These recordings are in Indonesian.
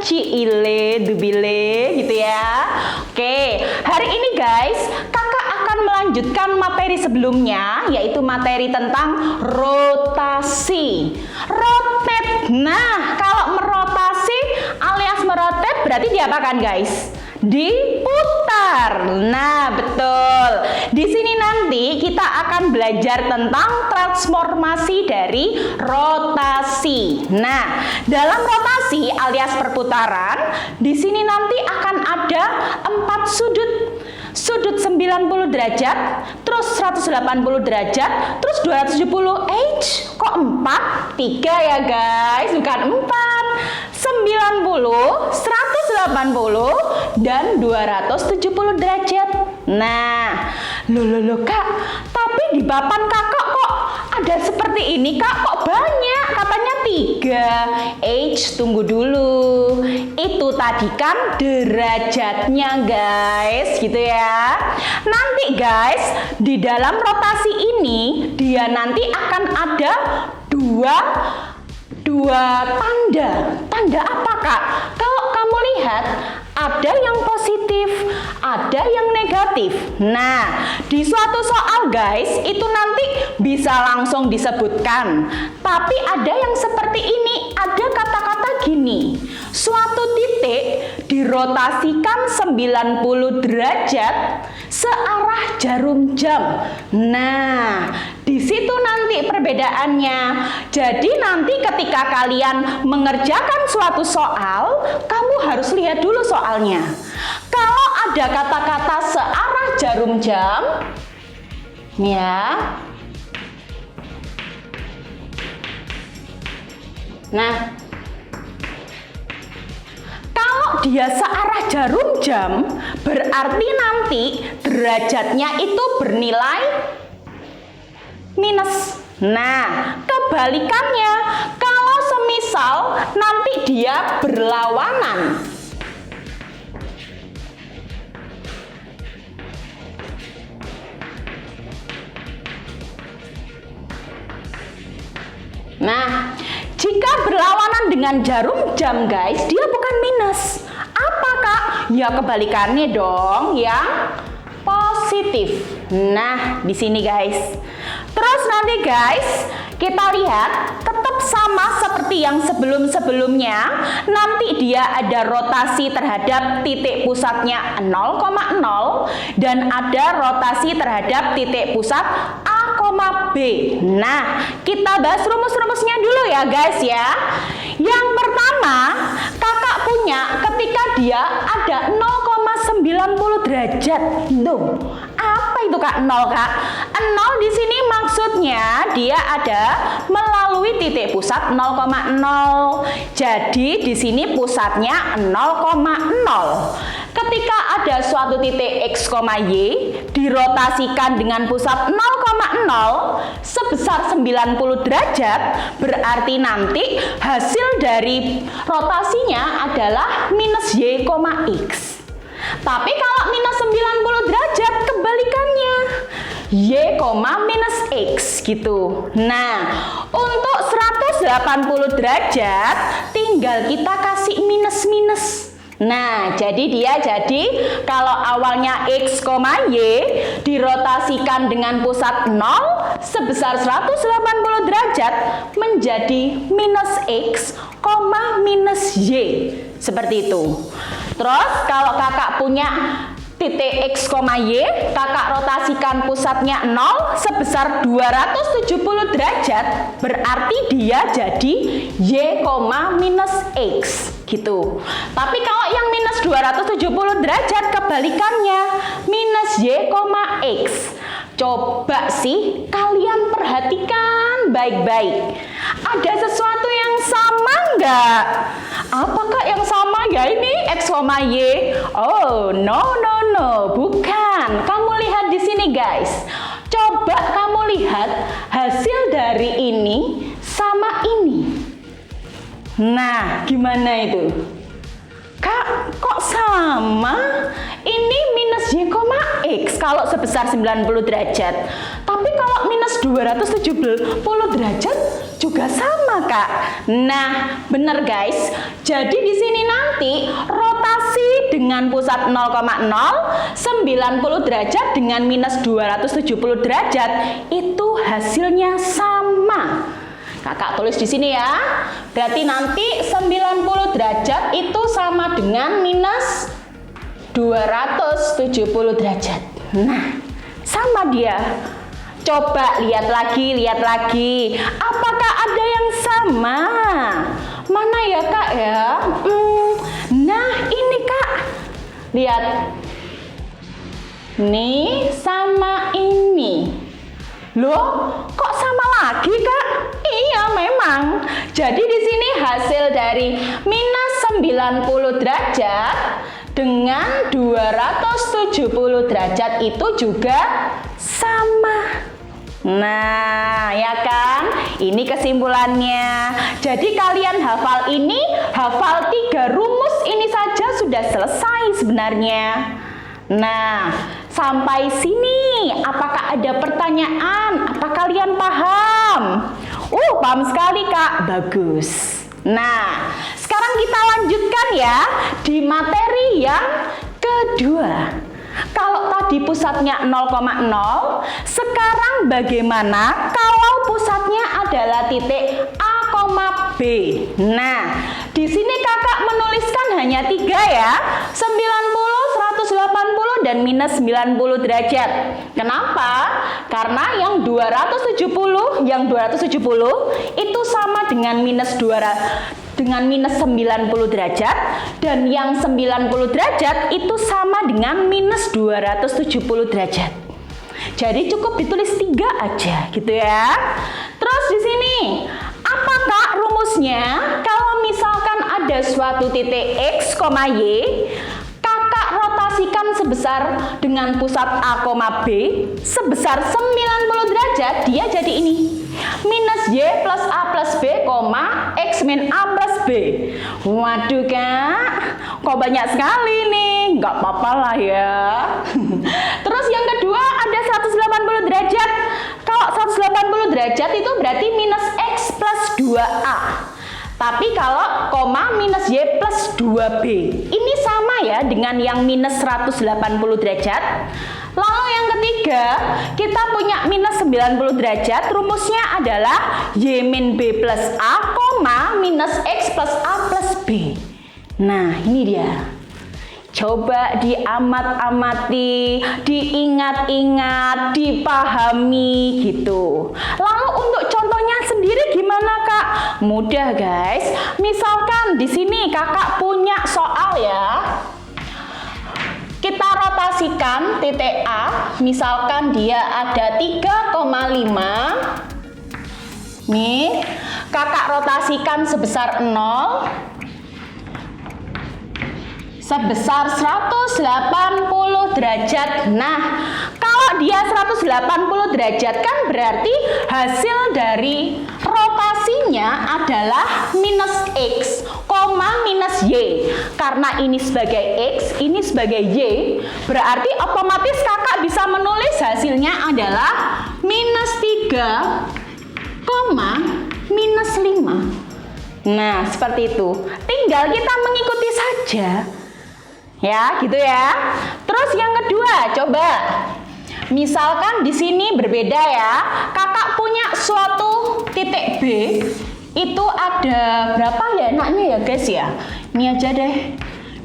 ciile, dubile gitu ya. Oke, hari ini guys, kakak akan melanjutkan materi sebelumnya, yaitu materi tentang rotasi. Rotate. Nah, kalau merotasi alias merotate berarti diapakan guys? Diputar. Nah, betul. Di sini nanti kita akan belajar tentang transformasi dari rotasi. Nah, dalam rotasi alias perputaran, di sini nanti akan ada 4 sudut. Sudut 90 derajat, terus 180 derajat, terus 270 H. Kok 4? 3 ya guys, bukan 4. 90, 180, dan 270 derajat. Nah, loh kak, tapi di papan kakak kok ada seperti ini kak, kok banyak? Katanya 3. Tunggu dulu. Itu tadi kan derajatnya guys, gitu ya. Nanti guys, di dalam rotasi ini, dia nanti akan ada dua tanda. Tanda apa kak? Kalau kamu lihat, ada yang positif, ada yang negatif. Nah, di suatu soal guys, itu nanti bisa langsung disebutkan. Tapi ada yang seperti ini, ada kata-kata gini. Suatu titik dirotasikan 90 derajat searah jarum jam. Nah, di situ nanti perbedaannya. Jadi nanti ketika kalian mengerjakan suatu soal, kamu harus lihat dulu soalnya. Kalau ada kata-kata searah jarum jam, ya. Nah, kalau dia searah jarum jam, berarti nanti derajatnya itu bernilai minus. Nah, kebalikannya, kalau semisal nanti dia berlawanan, nah, jika berlawanan dengan jarum jam guys, dia bukan minus. Apa kak? Ya kebalikannya dong, yang positif. Nah, di sini guys. Terus nanti guys, kita lihat tetap sama seperti yang sebelum-sebelumnya. Nanti dia ada rotasi terhadap titik pusatnya 0,0 dan ada rotasi terhadap titik pusat A, B. Nah, kita bahas rumus-rumusnya dulu ya guys ya. Yang pertama, kakak punya ketika dia ada 0,90 derajat. Tuh, apa itu kak 0 kak? 0 di sini maksudnya dia ada melalui titik pusat 0,0. Jadi di sini pusatnya 0,0. Ketika ada suatu titik X, Y dirotasikan dengan pusat 0,0 sebesar 90 derajat, berarti nanti hasil dari rotasinya adalah minus Y, X. Tapi kalau minus 90 derajat kebalikannya, Y, minus X gitu. Nah, untuk 180 derajat tinggal kita kasih minus-minus. Nah, jadi kalau awalnya X, Y dirotasikan dengan pusat 0 sebesar 180 derajat menjadi minus X, minus Y. Seperti itu. Terus kalau kakak punya titik X, Y, kakak rotasikan pusatnya 0 sebesar 270 derajat, berarti dia jadi Y, minus X gitu. Tapi kalau yang minus 270 derajat kebalikannya, minus Y, X. Coba sih kalian perhatikan baik-baik. Ada sesuatu yang sama nggak? Apakah yang sama ya ini X, Y? Oh, no, bukan. Kamu lihat di sini guys. Coba kamu lihat hasil dari ini sama ini. Nah, gimana itu? Kak, kok sama? Ini minus Y, X kalau sebesar 90 derajat. Tapi kalau minus 270 derajat juga sama, Kak. Nah, bener guys. Jadi di sini nanti rotasi dengan pusat 0,0, 90 derajat dengan minus 270 derajat itu hasilnya sama. Kakak tulis di sini ya. Berarti nanti 90 derajat itu sama dengan minus 270 derajat. Nah, sama dia. Coba lihat lagi. Apakah ada yang sama? Mana ya, Kak ya? Nah, ini, Kak. Lihat. Nih sama ini. Loh, kok sama lagi, Kak? Iya, memang. Jadi di sini hasil dari minus 90 derajat dengan 270 derajat itu juga sama. Nah, ya kan? Ini kesimpulannya. Jadi kalian hafal ini, hafal 3 rumus ini saja sudah selesai sebenarnya. Nah, sampai sini apakah ada pertanyaan? Apa kalian paham? Paham sekali, Kak. Bagus. Nah, sekarang kita lanjutkan ya di materi yang kedua. Kalau tadi pusatnya 0,0, sekarang bagaimana kalau pusatnya adalah titik A, B? Nah, di sini kakak menuliskan hanya 3 ya, 90, 180, dan minus 90 derajat. Kenapa? Karena yang 270 itu sama dengan minus 90 derajat, dan yang 90 derajat itu sama dengan minus 270 derajat. Jadi cukup ditulis 3 aja gitu ya. Terus di sini, apakah rumusnya? Kalau misalkan ada suatu titik X, Y, kakak rotasikan sebesar dengan pusat A, B sebesar 90 derajat, dia jadi ini. Minus Y plus A plus B, X min A plus B. Waduh, Kak, kok banyak sekali nih. Nggak apa-apa lah ya. Terus yang kedua ada 180 derajat. Kalau 180 derajat itu berarti minus X plus 2A. Tapi kalau minus Y plus 2B, ini sama ya dengan yang minus 180 derajat. Lalu yang ketiga, kita punya minus 90 derajat, rumusnya adalah Y min B plus A, minus X plus A plus B. Nah, ini dia. Coba diamat-amati, diingat-ingat, dipahami gitu. Lalu untuk contohnya sendiri gimana, Kak? Mudah, guys. Misalkan di sini kakak punya soal ya. Kita rotasikan titik A, misalkan dia ada 3,5. Nih, kakak rotasikan sebesar 0. Sebesar 180 derajat. Nah, kalau dia 180 derajat kan berarti hasil dari rotasinya adalah minus X, minus Y. Karena ini sebagai X, ini sebagai Y, berarti otomatis kakak bisa menulis hasilnya adalah minus 3, minus 5. Nah, seperti itu. Tinggal kita mengikuti saja. Ya, gitu ya. Terus yang kedua, coba. Misalkan di sini berbeda ya. Kakak punya suatu titik B. Itu ada berapa ya enaknya ya, guys ya? Ini aja deh.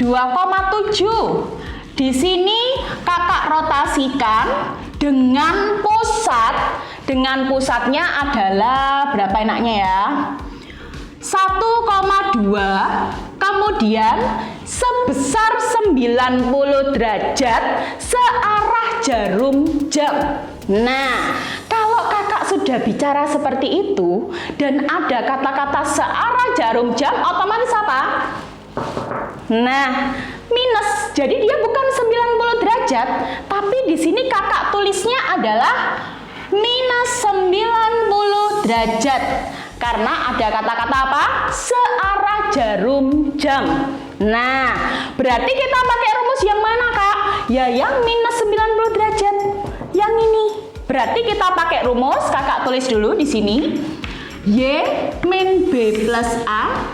2,7. Di sini kakak rotasikan dengan pusat. Dengan pusatnya adalah berapa enaknya ya? 1,2, kemudian sebesar 90 derajat searah jarum jam. Nah, kalau kakak sudah bicara seperti itu dan ada kata-kata searah jarum jam, otomatis apa? Nah, minus. Jadi dia bukan 90 derajat, tapi di sini kakak tulisnya adalah minus 90 derajat. Karena ada kata-kata apa? Searah jarum jam. Nah, berarti kita pakai rumus yang mana, Kak? Ya, yang minus 90 derajat. Yang ini. Berarti kita pakai rumus, kakak tulis dulu di sini. Y min B plus A,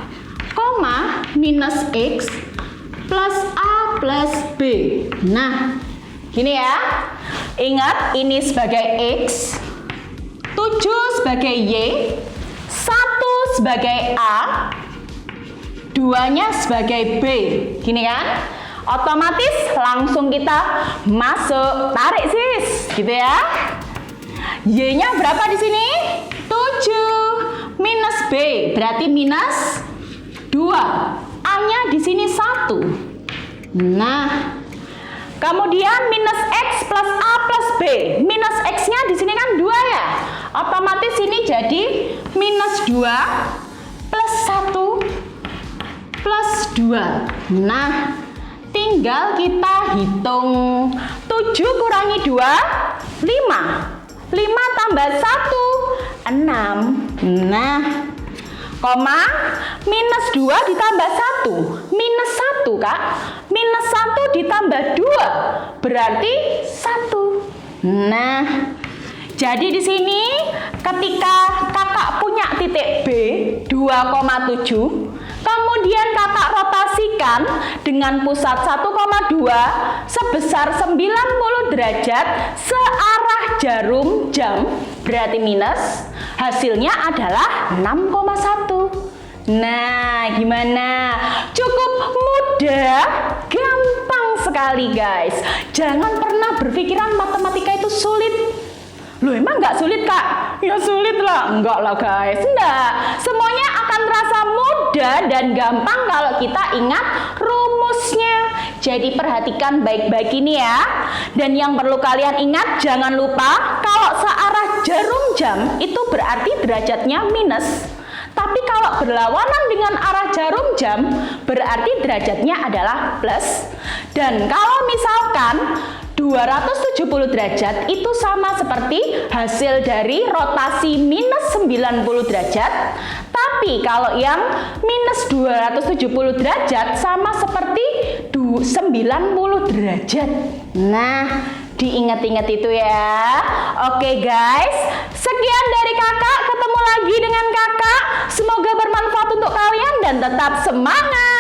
koma minus X plus A plus B. Nah, gini ya. Ingat, ini sebagai X, 7 sebagai Y, 1 sebagai A, 2-nya sebagai B. Gini kan? Otomatis langsung kita masuk. Tarik sis, gitu ya. Y-nya berapa di sini? 7 minus B berarti minus 2. A-nya di sini 1. Nah, kemudian minus X plus A plus B. Minus X-nya di sini kan 2 ya. Otomatis ini jadi minus 2 plus 1 plus 2. Nah, tinggal kita hitung. 7 kurangi 2, 5. 5 tambah 1, 6. Nah, koma, minus 2 ditambah 1. Minus 1, Kak. Minus 1 ditambah 2. Berarti 1. Nah, jadi di sini ketika kakak punya titik B 2,7, kemudian kakak rotasikan dengan pusat 1,2 sebesar 90 derajat searah jarum jam, berarti minus, hasilnya adalah 6,1. Nah, gimana? Cukup mudah, gampang sekali guys. Jangan pernah berpikiran matematika itu sulit. Loh, emang nggak sulit, Kak? Ya sulit lah. Enggak lah guys, enggak. Semuanya akan terasa mudah dan gampang kalau kita ingat rumusnya. Jadi perhatikan baik-baik ini ya. Dan yang perlu kalian ingat, jangan lupa kalau searah jarum jam itu berarti derajatnya minus. Tapi kalau berlawanan dengan arah jarum jam, berarti derajatnya adalah plus. Dan kalau misalkan 270 derajat itu sama seperti hasil dari rotasi minus 90 derajat. Tapi kalau yang minus 270 derajat sama seperti 90 derajat. Nah, diingat-ingat itu ya. Oke guys, sekian dari kakak. Ketemu lagi dengan kakak. Semoga bermanfaat untuk kalian dan tetap semangat.